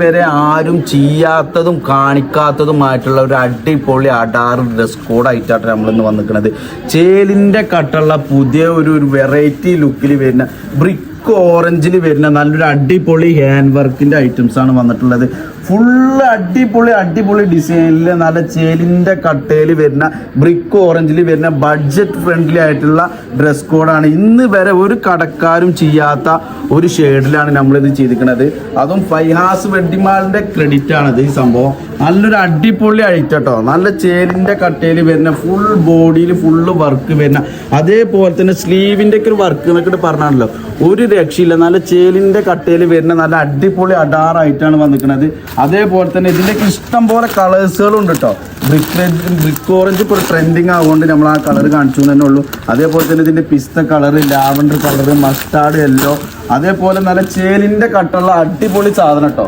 വരെ ആരും ചെയ്യാത്തതും കാണിക്കാത്തതുമായിട്ടുള്ള ഒരു അടിപൊളി അഡാറ് ഡ്രസ് കോഡായിട്ടാണ് നമ്മളിന്ന് വന്നിരിക്കുന്നത്. ചേലിൻ്റെ കട്ടുള്ള പുതിയ ഒരു വെറൈറ്റി ലുക്കിൽ വരുന്ന ബ്രിക്ക് ഓറഞ്ചിൽ വരുന്ന നല്ലൊരു അടിപൊളി ഹാൻഡ് വർക്കിൻ്റെ ഐറ്റംസ് ആണ് വന്നിട്ടുള്ളത്. ഫുള്ള് അടിപൊളി ഡിസൈനിൽ നല്ല ചേലിൻ്റെ കട്ടയിൽ വരുന്ന ബ്രിക്ക് ഓറഞ്ചിൽ വരുന്ന ബഡ്ജറ്റ് ഫ്രണ്ട്ലി ആയിട്ടുള്ള ഡ്രസ് കോഡാണ്. ഇന്ന് വരെ ഒരു കടക്കാരും ചെയ്യാത്ത ഒരു ഷെയ്ഡിലാണ് നമ്മളിത് ചെയ്തിരിക്കുന്നത്. അതും ഫൈഹാസ് വെഡ്ഡിംഗ് മാളിൻ്റെ ക്രെഡിറ്റ് ആണിത്. ഈ സംഭവം നല്ലൊരു അടിപൊളി ഐറ്റം കേട്ടോ. നല്ല ചേലിൻ്റെ കട്ടയിൽ വരുന്ന ഫുൾ ബോഡിയിൽ ഫുള്ള് വർക്ക് വരുന്ന, അതേപോലെ തന്നെ സ്ലീവിൻ്റെ ഒക്കെ ഒരു വർക്ക് എന്നൊക്കെ പറഞ്ഞാണല്ലോ, ഒരു രക്ഷയില്ല. നല്ല ചേലിൻ്റെ കട്ടയിൽ വരുന്ന നല്ല അടിപൊളി അഡാറായിട്ടാണ് വന്നിരിക്കുന്നത്. അതേപോലെ തന്നെ ഇതിൻ്റെയൊക്കെ ഇഷ്ടം പോലെ കളേഴ്സുകളുണ്ട് കേട്ടോ. ബ്രിക്ക് ഓറഞ്ച് ഇപ്പോൾ ട്രെൻഡിങ് ആവുകൊണ്ട് നമ്മൾ ആ കളർ കാണിച്ചു തന്നെ ഉള്ളൂ. അതേപോലെ തന്നെ ഇതിൻ്റെ pista colour, lavender colour, mustard yellow, അതേപോലെ നല്ല ചേലിൻ്റെ കട്ടുള്ള അടിപൊളി സാധനം കേട്ടോ.